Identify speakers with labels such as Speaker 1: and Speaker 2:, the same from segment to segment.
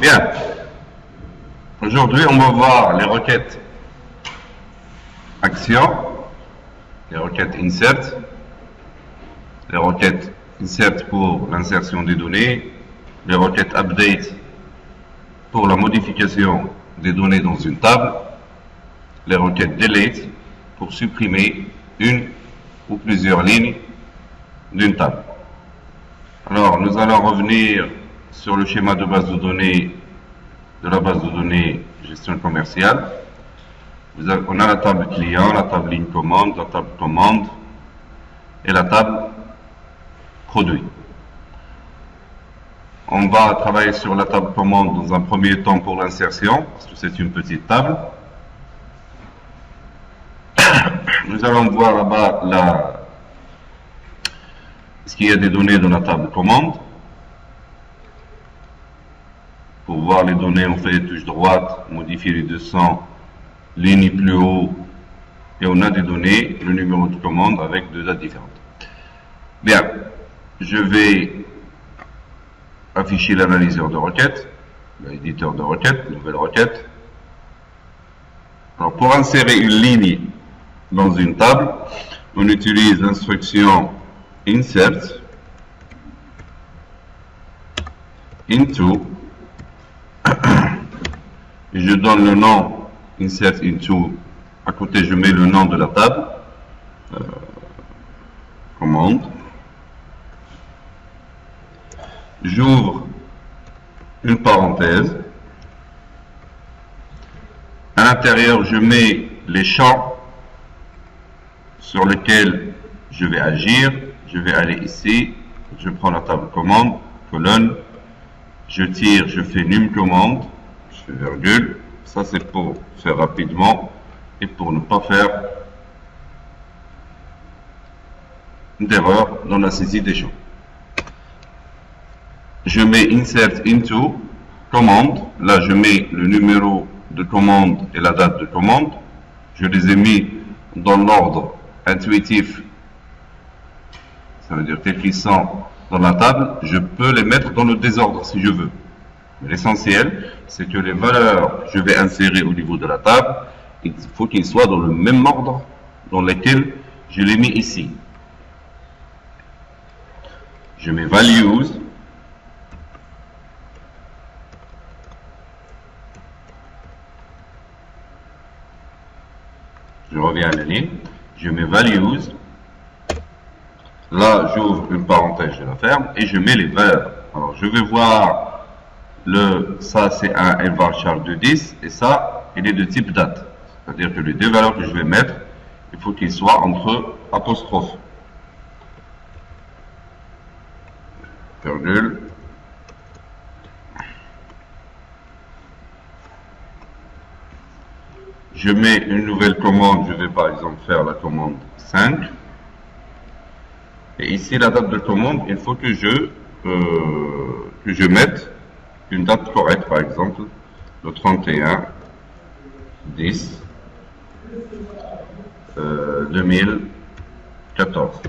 Speaker 1: Bien. Aujourd'hui, on va voir les requêtes action, les requêtes insert, les requêtes insert pour l'insertion des données, les requêtes update pour la modification des données dans une table, les requêtes delete pour supprimer une ou plusieurs lignes d'une table. Alors, nous allons revenir sur le schéma de base de données de la base de données gestion commerciale. On a la table client, la table ligne commande, la table commande et la table produit. On va travailler sur la table commande dans un premier temps pour l'insertion, parce que c'est une petite table. Nous allons voir là-bas ce qu'il y a des données dans la table commande. Pour voir les données, on fait touche droite, modifier les 200 lignes plus haut, et on a des données, le numéro de commande avec deux dates différentes. Bien, je vais afficher l'analyseur de requête, l'éditeur de requête, nouvelle requête. Alors, pour insérer une ligne dans une table, on utilise l'instruction insert into. Je donne le nom insert into, à côté je mets le nom de la table, commande. J'ouvre une parenthèse. À l'intérieur, je mets les champs sur lesquels je vais agir. Je vais aller ici, je prends la table commande, colonne, je tire, je fais num commande, je fais virgule. Ça c'est pour faire rapidement et pour ne pas faire d'erreur dans la saisie des champs. Je mets insert into commande. Là, je mets le numéro de commande et la date de commande. Je les ai mis dans l'ordre intuitif. Ça veut dire tels qu'ils sont dans la table. Je peux les mettre dans le désordre si je veux. Mais l'essentiel, c'est que les valeurs que je vais insérer au niveau de la table, il faut qu'ils soient dans le même ordre dans lequel je les mets ici. Je mets values. Je reviens à la ligne. Je mets values. Là, j'ouvre une parenthèse, je la ferme et je mets les valeurs. Alors, je vais voir ça c'est un varchar de 10 et ça, il est de type date. C'est-à-dire que les deux valeurs que je vais mettre, il faut qu'ils soient entre apostrophes. Virgule. Je mets une nouvelle commande, je vais par exemple faire la commande 5. Et ici, la date de commande, il faut que je mette une date correcte, par exemple, le 31 10 2014.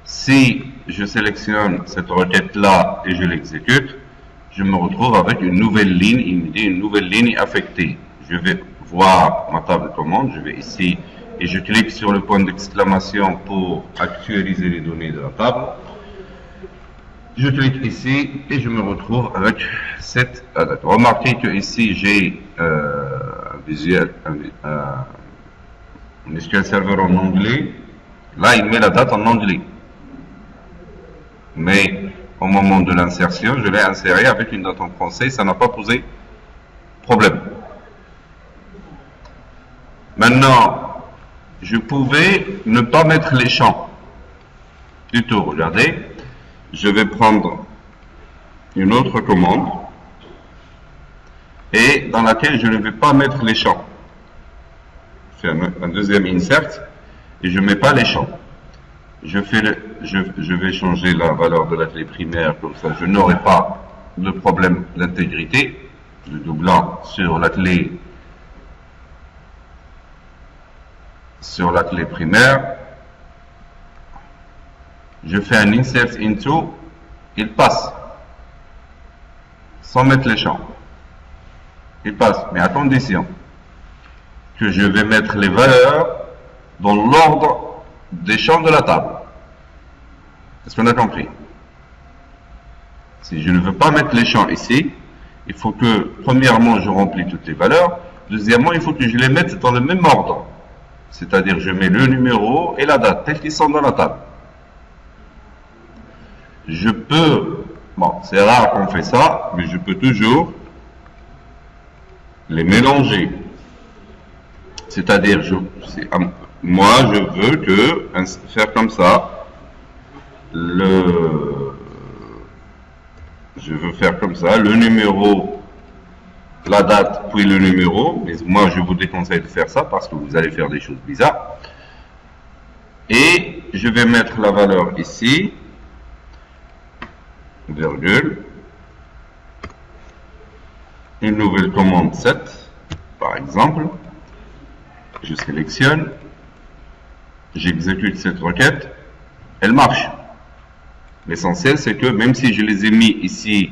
Speaker 1: Si je sélectionne cette requête-là et je l'exécute, je me retrouve avec une nouvelle ligne, il me dit une nouvelle ligne affectée. Je vais voir ma table commande, je vais ici et je clique sur le point d'exclamation pour actualiser les données de la table. Je clique ici et je me retrouve avec cette date. Remarquez que ici j'ai un SQL Server en anglais. Là, il met la date en anglais. Mais au moment de l'insertion, je l'ai inséré avec une date en français. Ça n'a pas posé problème. Maintenant, je pouvais ne pas mettre les champs du tout. Regardez, je vais prendre une autre commande et dans laquelle je ne vais pas mettre les champs. Je fais un deuxième insert et je ne mets pas les champs. Je vais changer la valeur de la clé primaire, comme ça je n'aurai pas de problème d'intégrité. Le doublant sur la clé primaire. Je fais un insert into, il passe. sans mettre les champs. Il passe, mais à condition que je vais mettre les valeurs dans l'ordre des champs de la table. Est-ce qu'on a compris? Si je ne veux pas mettre les champs ici, il faut que, premièrement, je remplis toutes les valeurs. Deuxièmement, il faut que je les mette dans le même ordre. C'est-à-dire, je mets le numéro et la date, tels qu'ils sont dans la table. Je peux, bon, c'est rare qu'on fait ça, mais je peux toujours les mélanger. C'est-à-dire, moi, je veux que, faire comme ça, je veux faire comme ça, le numéro, la date, puis le numéro, mais moi, je vous déconseille de faire ça parce que vous allez faire des choses bizarres. Et je vais mettre la valeur ici, virgule, une nouvelle commande 7, par exemple. Je sélectionne, j'exécute cette requête, elle marche. L'essentiel, c'est que même si je les ai mis ici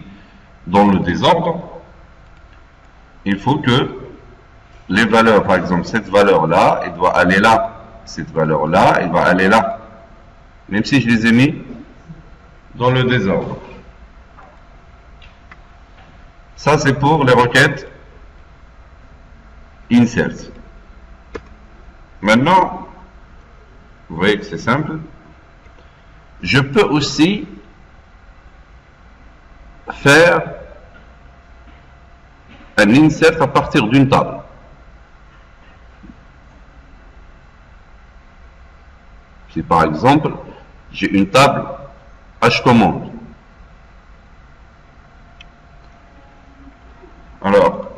Speaker 1: dans le désordre, il faut que les valeurs, par exemple, cette valeur-là, elle doit aller là. Cette valeur-là, elle va aller là. Même si je les ai mis dans le désordre. Ça, c'est pour les requêtes insert. Maintenant, vous voyez que c'est simple. Je peux aussi faire un insert à partir d'une table. Si par exemple, j'ai une table hcommand. Alors,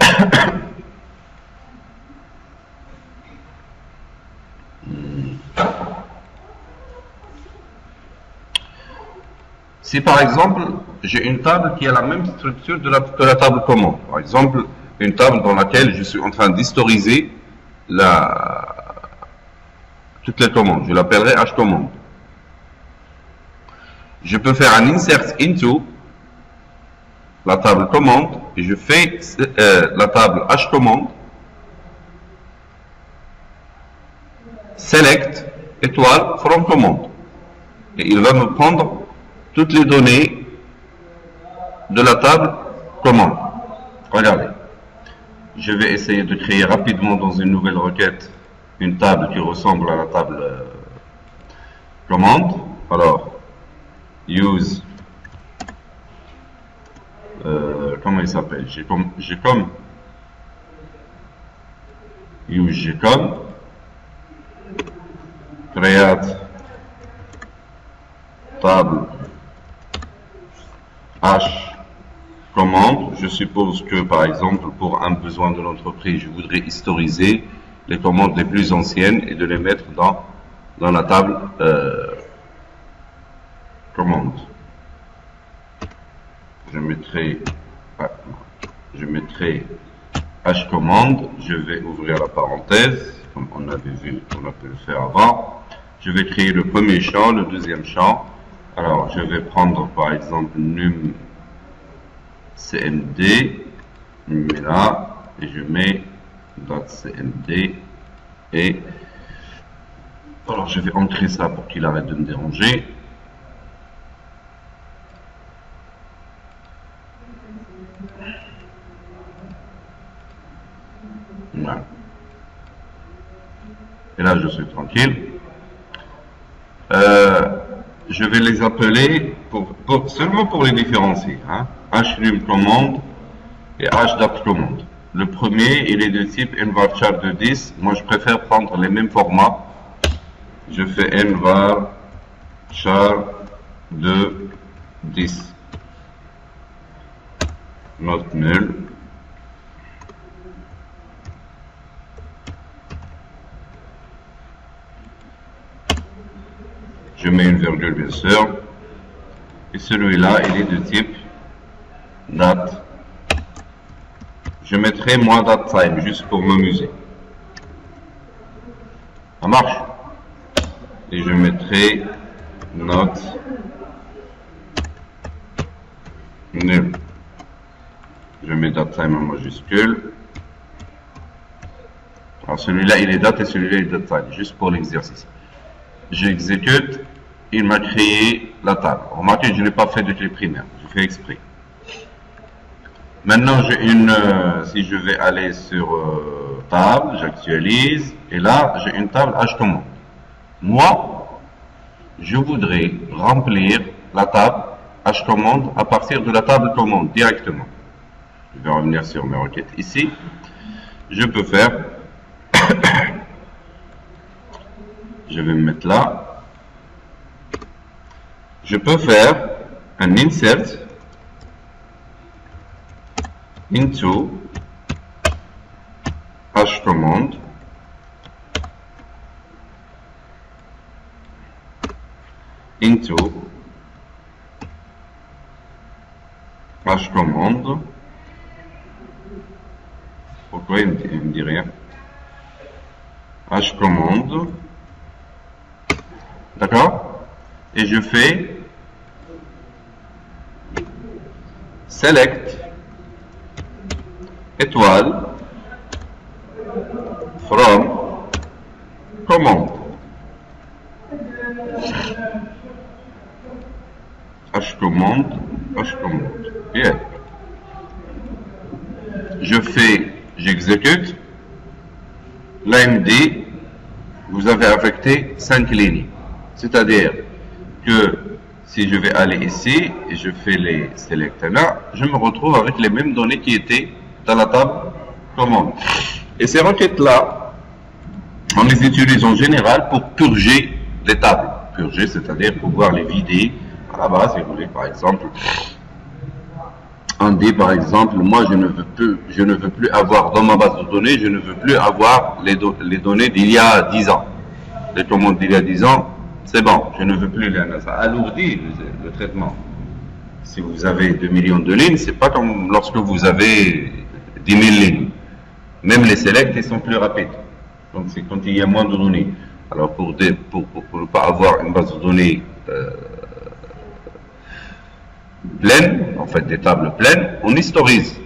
Speaker 1: si par exemple, j'ai une table qui a la même structure que la table commande, par exemple, une table dans laquelle je suis en train d'historiser toutes les commandes, je l'appellerai hcommand. Je peux faire un insert into la table commande et je fais la table hcommand select étoile from command et il va me prendre toutes les données de la table commande. Regardez, je vais essayer de créer rapidement dans une nouvelle requête une table qui ressemble à la table commande. Alors, use, comment il s'appelle? Gcom, use Gcom, create table hcommand. Je suppose que, par exemple, pour un besoin de l'entreprise, je voudrais historiser les commandes les plus anciennes et de les mettre dans la table commande. Je mettrai hcommand, je vais ouvrir la parenthèse, comme on avait vu, on a pu le faire avant. Je vais créer le premier champ, le deuxième champ. Alors, je vais prendre par exemple num cmd, là, et je mets .cmd, et alors je vais entrer ça pour qu'il arrête de me déranger. Voilà. Et là, je suis tranquille. Je vais les appeler seulement pour les différencier. Hein. Hnum commande et hdap commande. Le premier, il est de type nvarchar de 10. Moi, je préfère prendre les mêmes formats. Je fais nvarchar de 10. Not null. Je mets une virgule, bien sûr. Et celui-là, il est de type date. Je mettrai moins datetime, juste pour m'amuser. Ça marche. Et je mettrai not null. Je mets datetime en majuscule. Alors celui-là il est date et celui-là il est datetime, juste pour l'exercice. J'exécute, il m'a créé la table. Remarquez, je n'ai pas fait de clé primaire, je fais exprès. Maintenant, j'ai une, si je vais aller sur table, j'actualise, et là, j'ai une table HCommand. Moi, je voudrais remplir la table HCommand à partir de la table commande directement. Je vais revenir sur mes requêtes ici. Je peux faire, je vais me mettre là. Je peux faire un insert into HCommand into HCommand. Pourquoi il me dit rien? HCommand. D'accord? Et je fais select étoile from command. HCommand. Yeah. J'exécute. Là, il me dit, vous avez affecté 5 lignes. C'est-à-dire que si je vais aller ici et je fais les select là, je me retrouve avec les mêmes données qui étaient dans la table commande. Et ces requêtes-là, on les utilise en général pour purger les tables. Purger, c'est-à-dire pouvoir les vider à la base, si vous voulez, par exemple. On dit par exemple, moi je ne veux plus avoir dans ma base de données, je ne veux plus avoir les données d'il y a 10 ans. Les commandes d'il y a 10 ans, c'est bon, je ne veux plus les. Ça alourdit le traitement. Si vous avez 2 millions de lignes, c'est pas comme lorsque vous avez 10 000 lignes. Même les selects, ils sont plus rapides. Donc c'est quand il y a moins de données. Alors pour ne pas avoir une base de données pleine, en fait des tables pleines, on historise.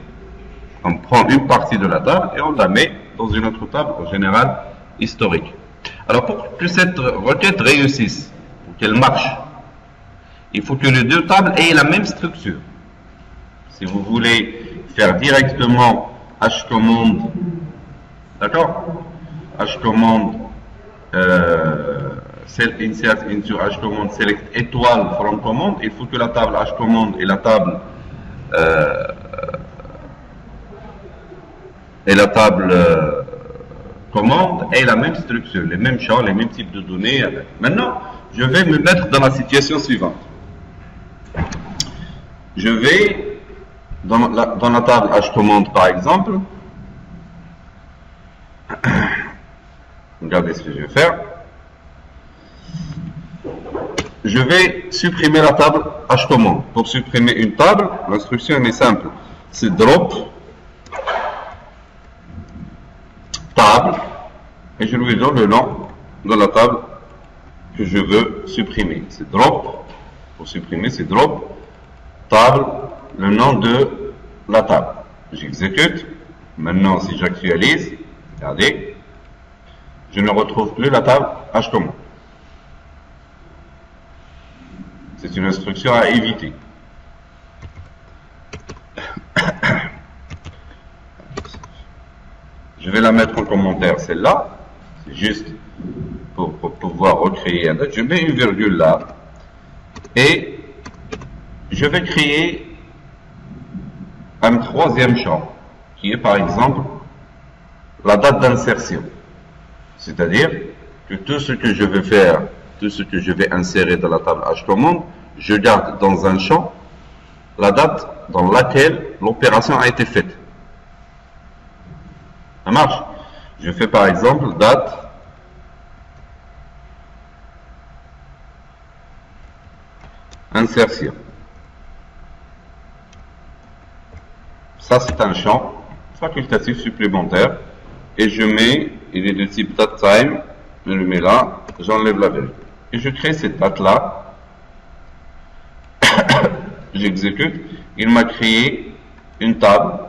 Speaker 1: On prend une partie de la table et on la met dans une autre table, en général historique. Alors pour que cette requête réussisse, pour qu'elle marche, il faut que les deux tables aient la même structure. Si vous voulez faire directement HCommand, d'accord, HCommand insert into HCommand select étoile from command, il faut que la table HCommand et la table commande aient la même structure, les mêmes champs, les mêmes types de données. Maintenant, je vais me mettre dans la situation suivante. Je vais dans la table HCommand par exemple. Regardez ce que je vais faire. Je vais supprimer la table HCommand. Pour supprimer une table, l'instruction est simple. C'est drop table et je lui donne le nom de la table que je veux supprimer. C'est drop. Pour supprimer, c'est drop table, le nom de la table. J'exécute. Maintenant, si j'actualise, regardez, je ne retrouve plus la table HCommand. C'est une instruction à éviter. Je vais la mettre en commentaire, celle-là. C'est juste pour pouvoir recréer un date. Je mets une virgule là. Et je vais créer un troisième champ, qui est par exemple la date d'insertion. C'est-à-dire que tout ce que je vais faire, tout ce que je vais insérer dans la table HCommand, je garde dans un champ la date dans laquelle l'opération a été faite. Ça marche. Je fais par exemple date insertion. Ça c'est un champ facultatif supplémentaire et je mets, il est de type datetime, je le mets là, j'enlève la virgule. Et je crée cette date-là, j'exécute, il m'a créé une table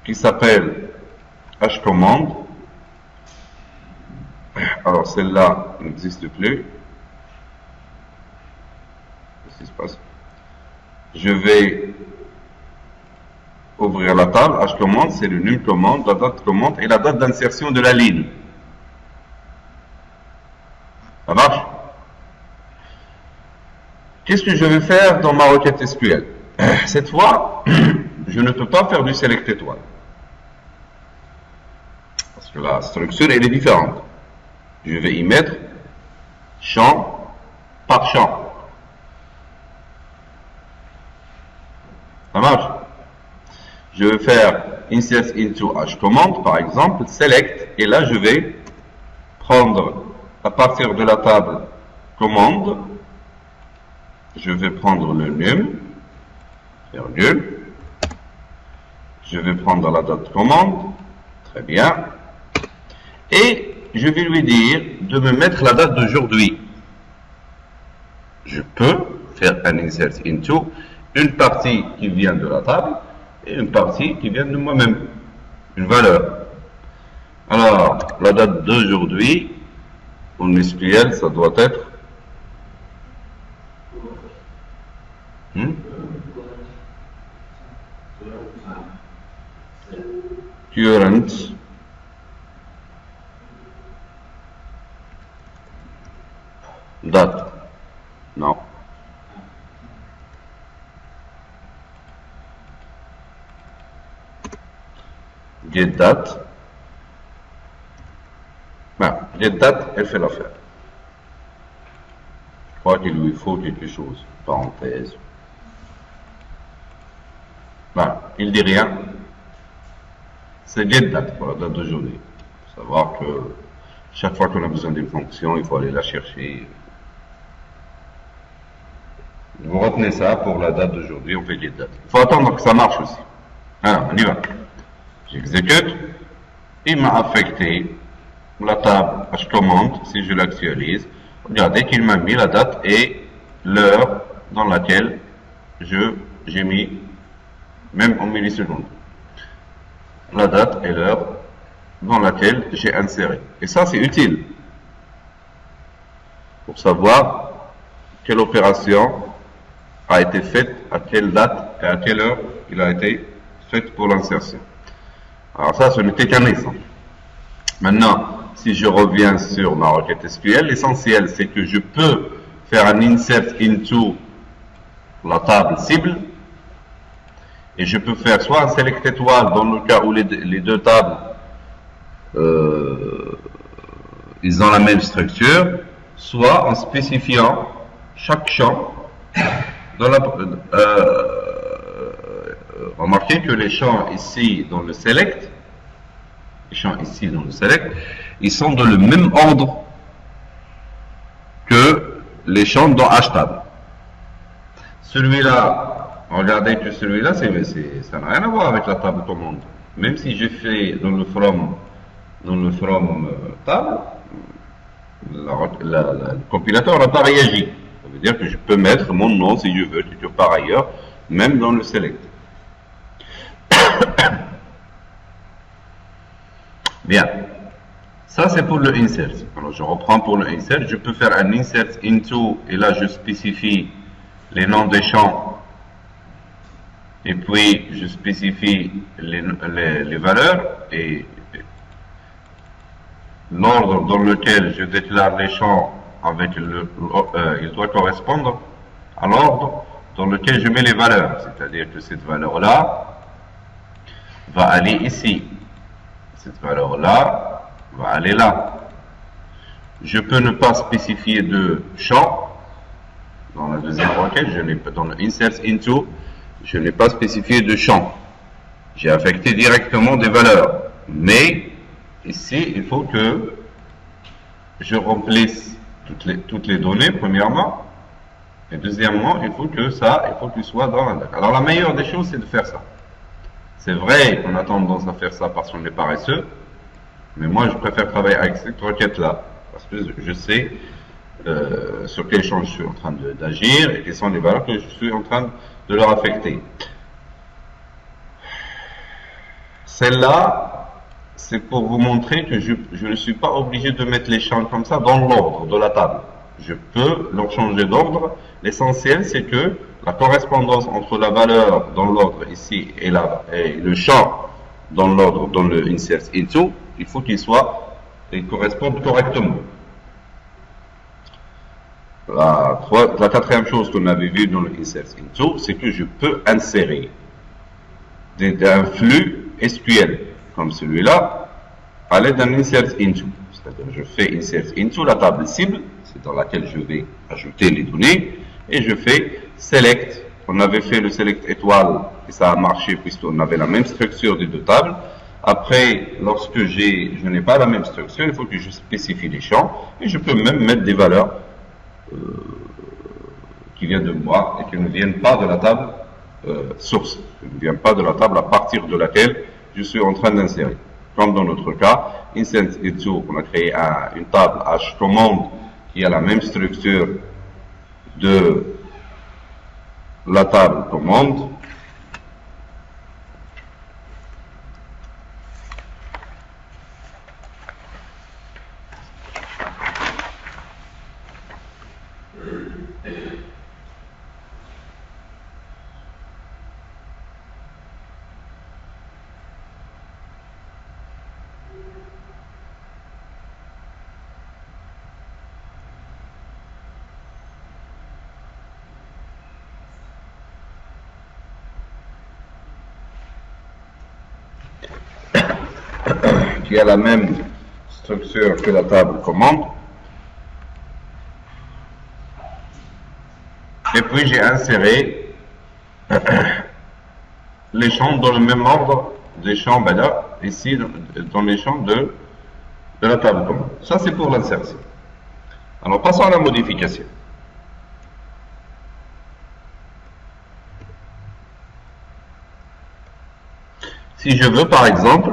Speaker 1: qui s'appelle hcommand. Alors celle-là n'existe plus. Qu'est-ce qui se passe? Je vais ouvrir la table. Hcommand, c'est le num commande, la date commande et la date d'insertion de la ligne. Ça marche? Qu'est-ce que je vais faire dans ma requête SQL? Cette fois, je ne peux pas faire du select étoile. Parce que la structure, elle est différente. Je vais y mettre champ par champ. Ça marche? Je vais faire insert into hcommand, par exemple, select, et là je vais prendre à partir de la table commande, je vais prendre le num, virgule, je vais prendre la date commande, très bien, et je vais lui dire de me mettre la date d'aujourd'hui. Je peux faire un insert into, une partie qui vient de la table et une partie qui vient de moi-même, une valeur. Alors, la date d'aujourd'hui, en SQL, ça doit être current date. Non. Get date. Ben, get date, elle fait l'affaire. Je crois qu'il lui faut quelque chose. Parenthèse. Ben, il dit rien. C'est get date pour la date d'aujourd'hui. Il faut savoir que chaque fois qu'on a besoin d'une fonction, il faut aller la chercher. Vous retenez ça pour la date d'aujourd'hui, on fait get date. Il faut attendre que ça marche aussi. Alors, on y va. J'exécute. Il m'a affecté la table hcommand, si je l'actualise. Regardez qu'il m'a mis la date et l'heure dans laquelle j'ai mis, même en millisecondes, la date et l'heure dans laquelle j'ai inséré. Et ça, c'est utile pour savoir quelle opération a été faite à quelle date et à quelle heure il a été faite pour l'insertion. Alors ça, ce n'était qu'un exemple. Maintenant, si je reviens sur ma requête SQL, l'essentiel, c'est que je peux faire un insert into la table cible, et je peux faire soit un select étoile dans le cas où les deux tables ils ont la même structure, soit en spécifiant chaque champ dans la, remarquez que les champs ici dans le select, ils sont dans le même ordre que les champs dans hashtag. Celui-là, regardez que celui-là, ça n'a rien à voir avec la table commande. Même si je fais dans le from table, le compilateur n'a pas réagi. Ça veut dire que je peux mettre mon nom si je veux, quelque part ailleurs, même dans le select. Bien, ça c'est pour le insert. Alors je reprends pour le insert, je peux faire un insert into, et là je spécifie les noms des champs, et puis je spécifie les valeurs, et l'ordre dans lequel je déclare les champs avec il doit correspondre à l'ordre dans lequel je mets les valeurs. C'est-à-dire que cette valeur-là va aller ici. Cette valeur-là va aller là. Je peux ne pas spécifier de champ. Dans la deuxième requête, dans le insert into, je n'ai pas spécifié de champ. J'ai affecté directement des valeurs. Mais ici, il faut que je remplisse toutes les données, premièrement. Et deuxièmement, il faut que soit dans la date. Alors la meilleure des choses, c'est de faire ça. C'est vrai qu'on a tendance à faire ça parce qu'on est paresseux, mais moi je préfère travailler avec cette requête-là, parce que je sais sur quel champ je suis en train d'agir et quelles sont les valeurs que je suis en train de leur affecter. Celle-là, c'est pour vous montrer que je ne suis pas obligé de mettre les champs comme ça dans l'ordre de la table. Je peux leur changer d'ordre. L'essentiel, c'est que la correspondance entre la valeur dans l'ordre ici et le champ dans l'ordre, dans le insert into, il faut qu'il corresponde correctement. La quatrième chose qu'on avait vue dans le insert into, c'est que je peux insérer un flux SQL comme celui-là à l'aide d'un insert into. C'est-à-dire, je fais insert into la table cible, c'est dans laquelle je vais ajouter les données, et je fais select. On avait fait le select étoile et ça a marché puisqu'on avait la même structure des deux tables. Après, lorsque je n'ai pas la même structure, il faut que je spécifie les champs et je peux même mettre des valeurs qui viennent de moi et qui ne viennent pas de la table source, qui ne viennent pas de la table à partir de laquelle je suis en train d'insérer. Comme dans notre cas, insert into, on a créé une table hcommand qui a la même structure de la table commande. Qui a la même structure que la table commande. Et puis j'ai inséré les champs dans le même ordre des champs, ben là, ici, dans les champs de la table commande. Ça, c'est pour l'insertion. Alors, passons à la modification. Si je veux, par exemple,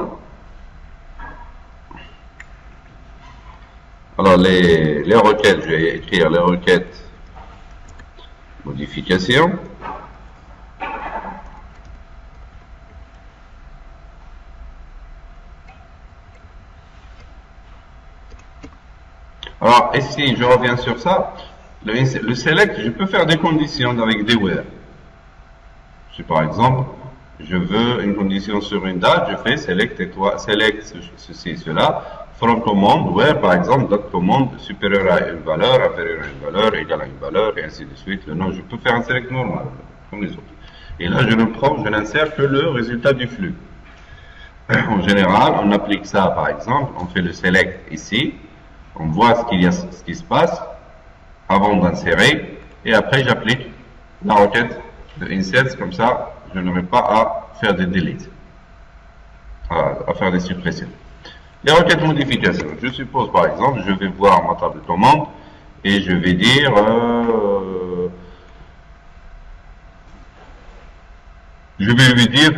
Speaker 1: alors les requêtes, je vais écrire les requêtes modification. Alors ici, je reviens sur ça. Le select, je peux faire des conditions avec des where. Si par exemple, je veux une condition sur une date, je fais select ceci et cela. From command, where par exemple, date commande supérieure à une valeur, inférieure à une valeur, égale à une valeur, et ainsi de suite. Non, je peux faire un select normal, comme les autres. Et là, je n'insère que le résultat du flux. En général, on applique ça, par exemple, on fait le select ici, on voit ce qui se passe avant d'insérer, et après j'applique la requête de insert, comme ça, je n'aurai pas à faire des deletes, à faire des suppressions. Les requêtes modification. Je suppose par exemple, je vais voir ma table commande et je vais dire je vais lui dire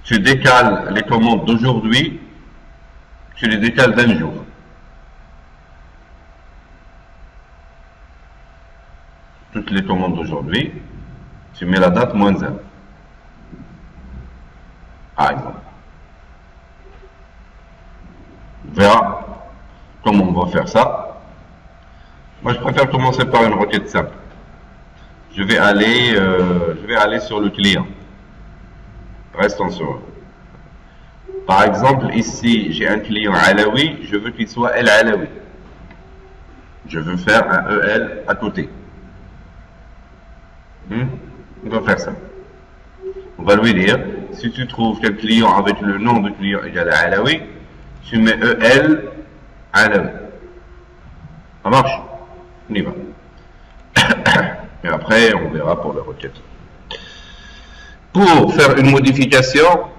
Speaker 1: tu décales les commandes d'aujourd'hui, tu les décales d'un jour. Toutes les commandes d'aujourd'hui, tu mets la date -1. Par exemple. On verra comment on va faire ça. Moi, je préfère commencer par une requête simple. Je vais aller sur le client. Restons sur. Par exemple, ici, j'ai un client Alawi, je veux qu'il soit El Alawi. Je veux faire un EL à côté. On va faire ça. On va lui dire, si tu trouves quel client avec le nom du client égal à Alawi, tu mets EL Alawi. Ça marche? On y va. Et après, on verra pour la requête. Pour faire une modification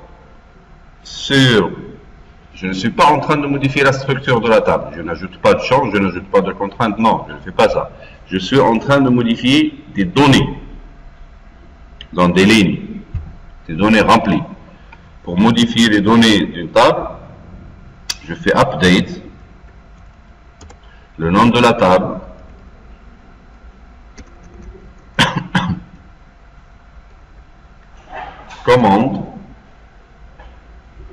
Speaker 1: je ne suis pas en train de modifier la structure de la table. Je n'ajoute pas de champ, je n'ajoute pas de contrainte. Non, je ne fais pas ça. Je suis en train de modifier des données dans des lignes, des données remplies. Pour modifier les données d'une table, je fais update le nom de la table, commande,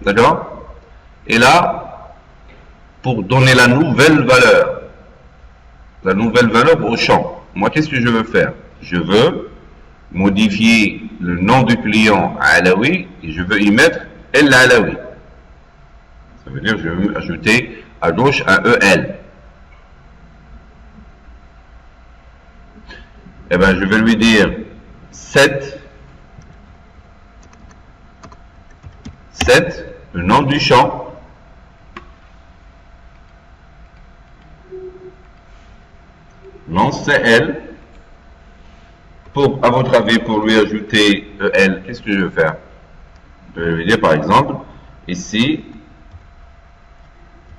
Speaker 1: d'accord? Et là, pour donner la nouvelle valeur au champ, moi qu'est-ce que je veux faire? Je veux modifier le nom du client à Alaoui et je veux y mettre El Alaoui. Ça veut dire que je veux ajouter à gauche un EL. Eh bien, je vais lui dire 7, le nom du champ, lance CL. À votre avis, pour lui ajouter EL, qu'est-ce que je vais faire? Je vais lui dire par exemple, ici,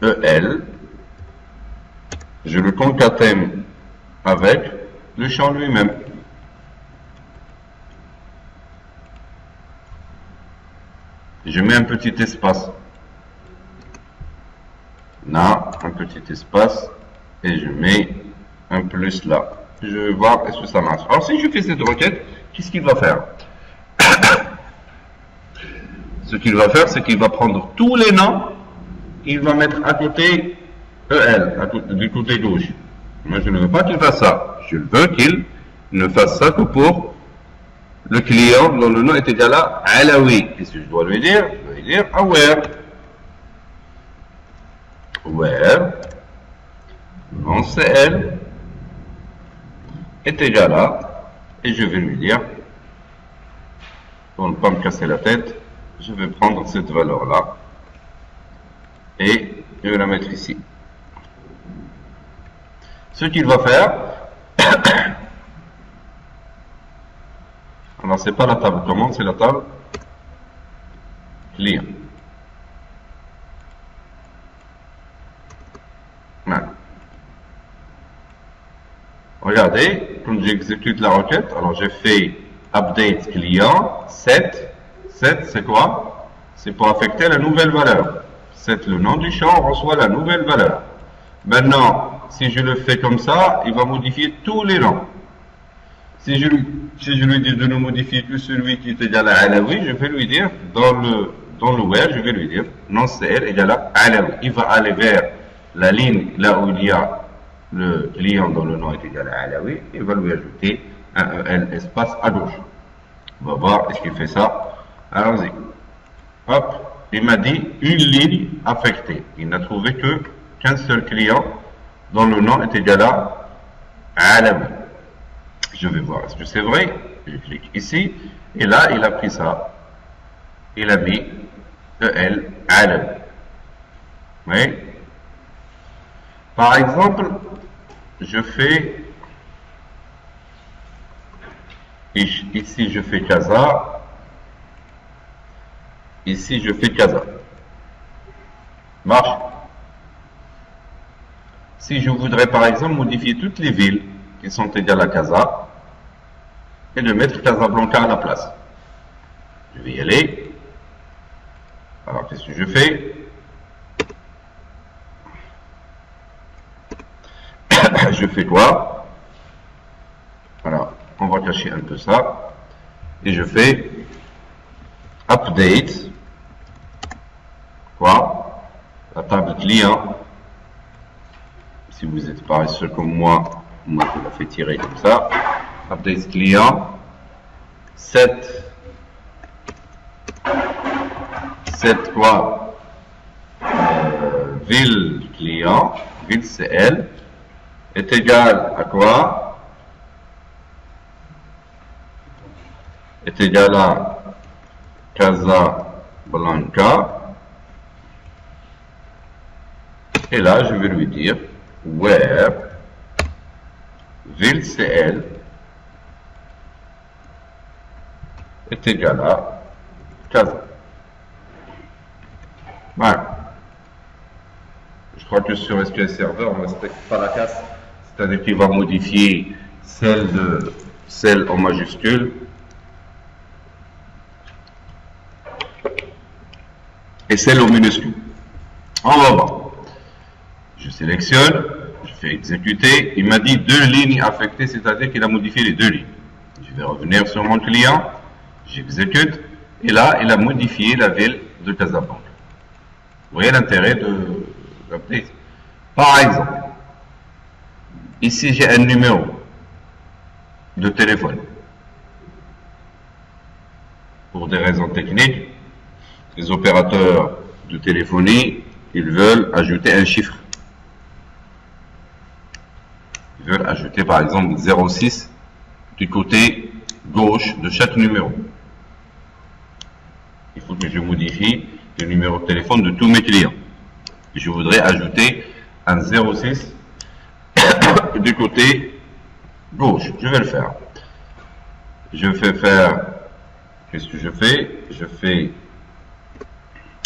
Speaker 1: EL, je le concatène avec le champ lui-même. Je mets un petit espace. Là, un petit espace, et je mets un plus là. Je vais voir est-ce que ça marche. Alors si je fais cette requête, qu'est-ce qu'il va faire? Ce qu'il va faire, c'est qu'il va prendre tous les noms, il va mettre à côté EL, du côté gauche. Moi, je ne veux pas qu'il fasse ça. Je veux qu'il ne fasse ça que pour le client dont le nom est égal à Alaoui. Qu'est-ce que je dois lui dire? Je dois lui dire aware. Where nom CL est égal à, et je vais lui dire, pour ne pas me casser la tête, je vais prendre cette valeur-là et je vais la mettre ici. Ce qu'il va faire, alors c'est pas la table commande, c'est la table client. Voilà. Regardez, quand j'exécute la requête, alors j'ai fait update client 7. 7, c'est quoi? C'est pour affecter la nouvelle valeur. 7, le nom du champ, reçoit la nouvelle valeur. Maintenant, si je le fais comme ça, il va modifier tous les noms. Si je lui dis de ne modifier que celui qui est égal à Alaoui, je vais lui dire, dans le where, je vais lui dire, non CL égal à Alaoui. Il va aller vers la ligne là où il y a le client dont le nom est égal à Alaoui, il va lui ajouter un EL espace à gauche. On va voir, est-ce qu'il fait ça? Allons-y. Hop, il m'a dit une ligne affectée. Il n'a trouvé qu'un seul client dont le nom est égal à Alaoui. Je vais voir, est-ce que c'est vrai? Je clique ici, et là, il a pris ça. Il a mis EL Alaoui. Oui. Par exemple, je fais ici je fais Casa, ici je fais Casa. Marche. Si je voudrais par exemple modifier toutes les villes qui sont égales à Casa et de mettre Casablanca à la place, je vais y aller. Alors qu'est-ce que je fais? Je fais quoi? Alors, on va cacher un peu ça. Et je fais update. Quoi? La table client. Si vous êtes paresseux comme moi je la fais tirer comme ça. Update client. 7 quoi? Ville client. Ville CL. Est égal à quoi? Est égal à Casablanca. Et là, je vais lui dire where ville CL est égal à Casa. Voilà. Je crois que sur SQL Server, on ne respecte pas la casse. C'est-à-dire qu'il va modifier celle en majuscule et celle en minuscule. On va voir. Je sélectionne, je fais exécuter. Il m'a dit 2 lignes affectées, c'est-à-dire qu'il a modifié les 2 lignes. Je vais revenir sur mon client, j'exécute, et là, il a modifié la ville de Casablanca. Vous voyez l'intérêt de l'update. Par exemple, ici j'ai un numéro de téléphone. Pour des raisons techniques, les opérateurs de téléphonie, ils veulent ajouter un chiffre. Ils veulent ajouter par exemple 06 du côté gauche de chaque numéro. Il faut que je modifie le numéro de téléphone de tous mes clients. Je voudrais ajouter un 06 du côté gauche. Je vais le faire. Je fais faire, qu'est-ce que je fais? Je fais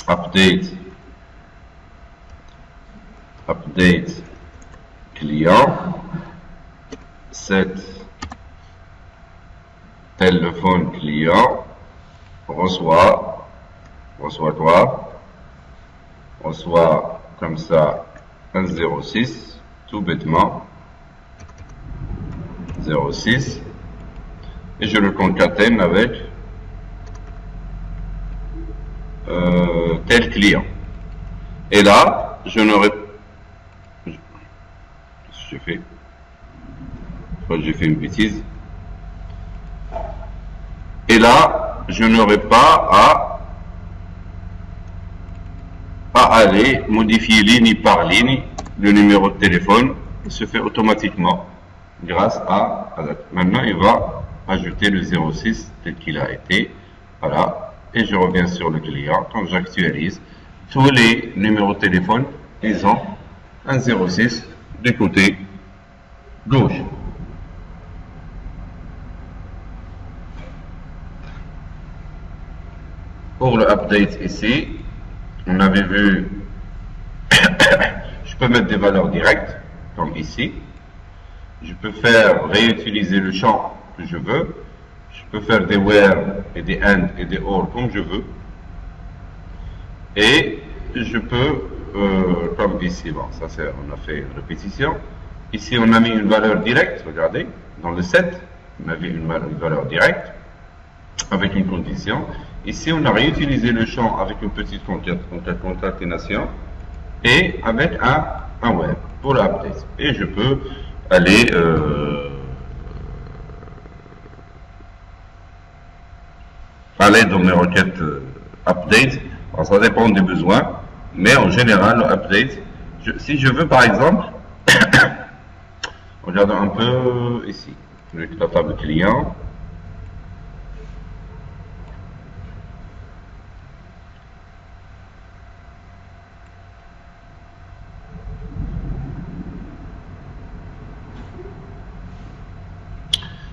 Speaker 1: update client, set téléphone client, reçoit comme ça un 06, tout bêtement, 06, et je le concatène avec tel client. Et là, je n'aurai... Qu'est-ce que j'ai fait? Je crois que j'ai fait une bêtise. Et là, je n'aurai pas à aller modifier ligne par ligne le numéro de téléphone. Il se fait automatiquement grâce à maintenant il va ajouter le 06 tel qu'il a été. Voilà. Et je reviens sur le client. Quand j'actualise, tous les numéros de téléphone, ils ont un 06 du côté gauche. Pour le update ici, on avait vu, je peux mettre des valeurs directes, comme ici. Je peux faire réutiliser le champ que je veux. Je peux faire des where et des and et des or comme je veux. Et je peux, comme ici, bon, ça c'est, on a fait une répétition. Ici, on a mis une valeur directe, regardez, dans le set, on avait une valeur directe, avec une condition. Ici, on a réutilisé le champ avec une petite concaténation et avec un where pour l'update. Et je peux aller dans mes requêtes update. Alors, ça dépend des besoins, mais en général, le update, si je veux par exemple, regardons un peu ici, avec la table client.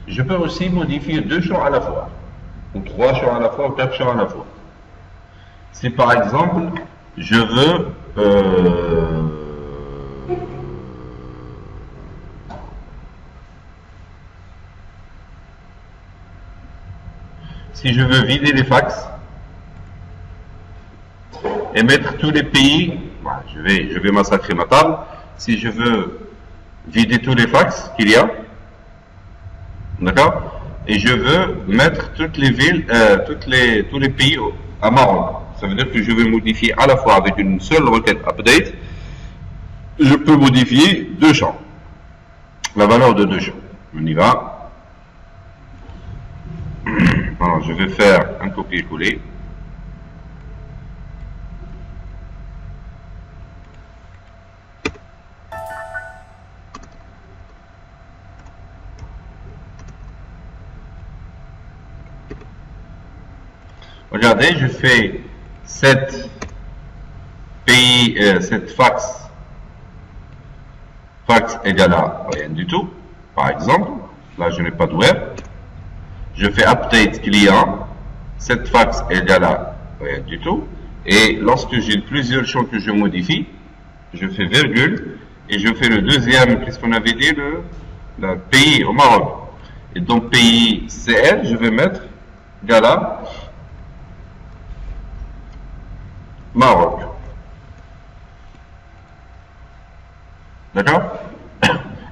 Speaker 1: Je peux aussi modifier 2 champs à la fois, ou 3 champs à la fois, ou 4 champs à la fois. Si par exemple, je veux vider les fax et mettre tous les pays, voilà, je vais massacrer ma table. Si je veux vider tous les fax qu'il y a, d'accord, et je veux mettre toutes les villes, tous les pays à Maroc. Ça veut dire que je vais modifier à la fois avec une seule requête update. Je peux modifier 2 champs, la valeur de 2 champs. On y va. Alors, je vais faire un copier-coller. Regardez, je fais 7 pays, 7 fax égale à rien du tout, par exemple. Là, je n'ai pas de web. Je fais update client, 7 fax égale à rien du tout. Et lorsque j'ai plusieurs champs que je modifie, je fais virgule et je fais le deuxième, qu'est-ce qu'on avait dit, le pays au Maroc. Et donc pays CL, je vais mettre égale à Maroc. D'accord?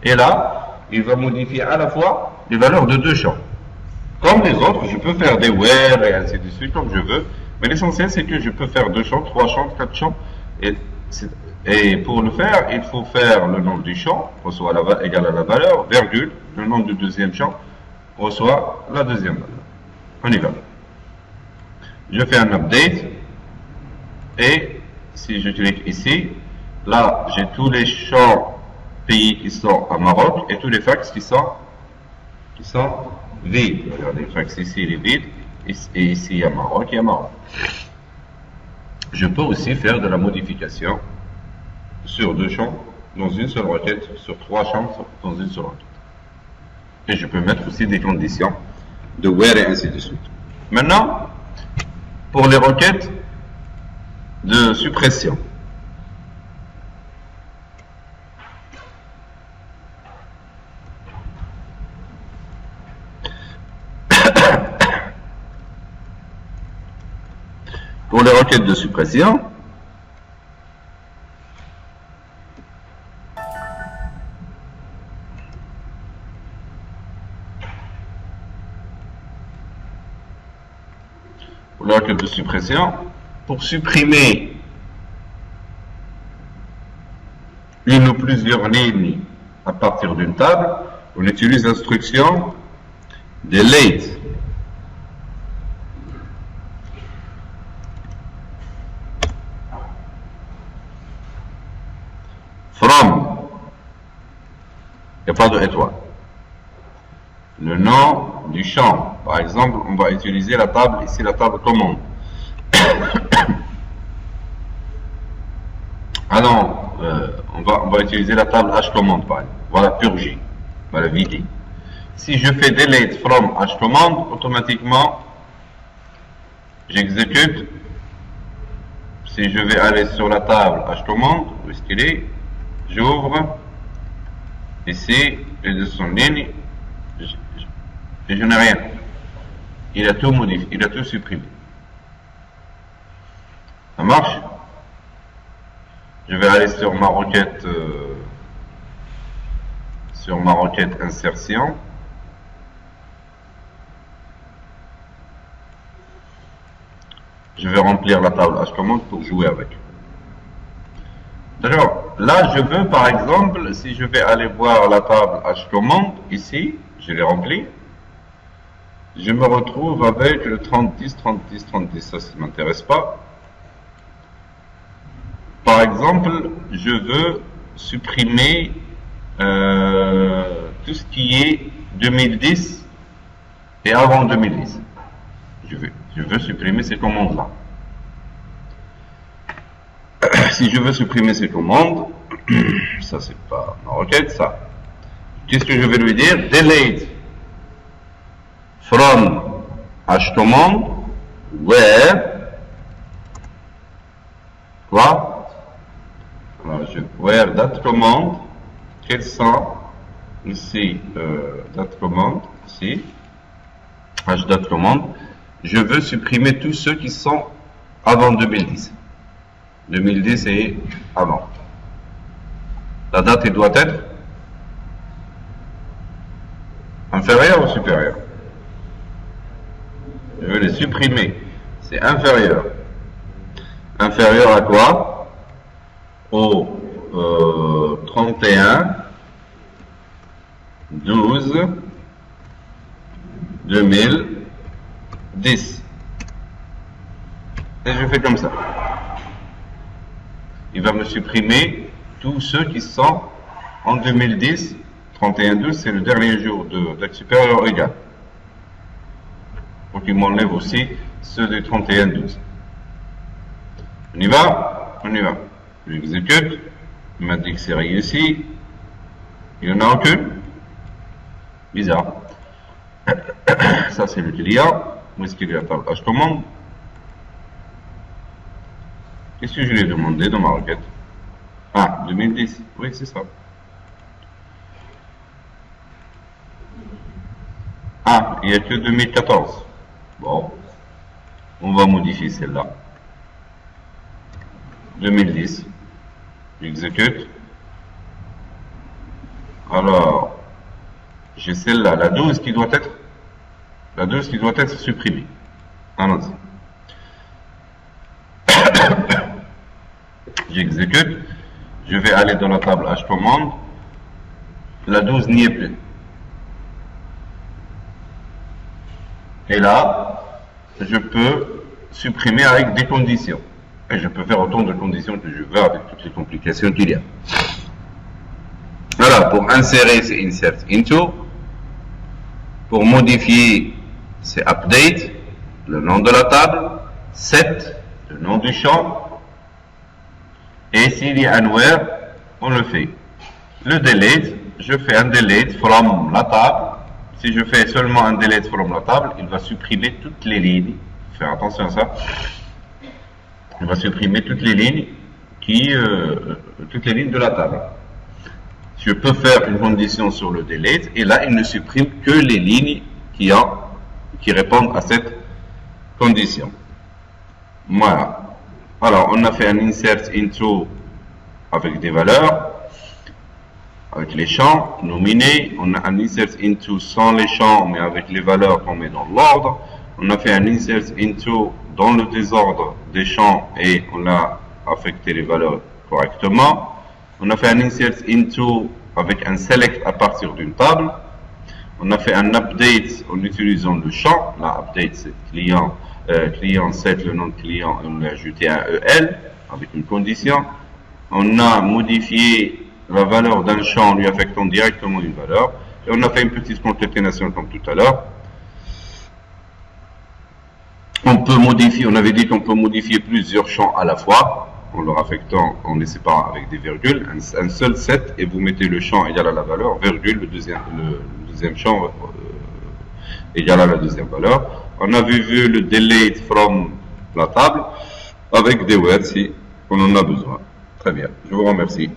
Speaker 1: Et là, il va modifier à la fois les valeurs de deux champs. Comme les autres, je peux faire des where et ainsi de suite comme je veux. Mais l'essentiel, c'est que je peux faire deux champs, trois champs, quatre champs. Et pour le faire, il faut faire le nom du champ, reçoit égal à la valeur, virgule, le nom du deuxième champ, reçoit la deuxième valeur. On y va. Je fais un update. Et si je clique ici, là, j'ai tous les champs pays qui sont à Maroc et tous les fax qui sont vides. Regardez, fax ici, il est vide. Et ici, il y a Maroc, il y a Maroc. Je peux aussi faire de la modification sur deux champs dans une seule requête, sur trois champs dans une seule requête. Et je peux mettre aussi des conditions de where et ainsi de suite. Maintenant, pour les requêtes de suppression. Pour les requêtes de suppression, pour supprimer une ou plusieurs lignes à partir d'une table, on utilise l'instruction delete. From. Il n'y a pas de étoile. Le nom du champ. Par exemple, on va utiliser la table, ici la table commande. Alors, on va utiliser la table hcommand par exemple. Voilà, purger. Voilà, vider. Si je fais delete from hcommand, automatiquement, j'exécute. Si je vais aller sur la table hcommand, où est-ce qu'il est? J'ouvre. Ici, les 200 lignes. Et je n'ai rien. Il a tout modifié, il a tout supprimé. Ça marche? Je vais aller sur ma requête insertion. Je vais remplir la table hcommand pour jouer avec. D'accord. Là, je veux par exemple, si je vais aller voir la table hcommand ici, je l'ai remplie. Je me retrouve avec le 30-10, 30-10, 30-10, ça ne m'intéresse pas. Par exemple, je veux supprimer tout ce qui est 2010 et avant 2010. Je veux supprimer ces commandes-là. Si je veux supprimer ces commandes, ça c'est pas ma requête, ça. Qu'est-ce que je vais lui dire? Delete from hcommand where quoi? Alors where that command, quels sont ici that command ici that command. Je veux supprimer tous ceux qui sont avant 2010. 2010 et avant. La date, elle doit être inférieure ou supérieure? Je veux les supprimer. C'est inférieur. Inférieur à quoi? Au 31 12 2010. Et je fais comme ça. Il va me supprimer tous ceux qui sont en 2010. 31-12, c'est le dernier jour de date supérieure ou égale. Donc il m'enlève aussi ceux de 31-12. On y va? On y va. J'exécute. Il m'a dit que c'est réussi. Il n'y en a aucune. Bizarre. Ça c'est le client. Où est-ce qu'il est la table hcommand? Qu'est-ce que je lui ai demandé dans ma requête? Ah, 2010. Oui, c'est ça. Ah, il n'y a que 2014. Bon. On va modifier celle-là. 2010. J'exécute. Alors, j'ai celle-là, la 12 qui doit être supprimée. Allons-y. J'exécute. Je vais aller dans la table H-commande. La 12 n'y est plus. Et là, je peux supprimer avec des conditions. Et je peux faire autant de conditions que je veux avec toutes les complications qu'il y a. Voilà, pour insérer, c'est insert into. Pour modifier, c'est update, le nom de la table. Set, le nom du champ. Et s'il y a un where, on le fait. Le delete, je fais un delete from la table. Si je fais seulement un delete from la table, il va supprimer toutes les lignes. Faire attention à ça. Il va supprimer toutes les lignes de la table. Je peux faire une condition sur le delete et là, il ne supprime que les lignes qui répondent à cette condition. Voilà. Alors, on a fait un insert into avec des valeurs, avec les champs nominés. On a un insert into sans les champs, mais avec les valeurs qu'on met dans l'ordre. On a fait un insert into dans le désordre des champs et on a affecté les valeurs correctement. On a fait un insert into avec un select à partir d'une table. On a fait un update en utilisant le champ. Là, update, c'est client set, le nom de client, et on a ajouté un EL avec une condition. On a modifié la valeur d'un champ en lui affectant directement une valeur. Et on a fait une petite concaténation comme tout à l'heure. On peut modifier, on avait dit qu'on peut modifier plusieurs champs à la fois, en leur affectant, en les séparant avec des virgules, un seul set, et vous mettez le champ égal à la valeur, virgule, le deuxième champ égal à la deuxième valeur. On avait vu le delete from la table, avec des words si on en a besoin. Très bien, je vous remercie.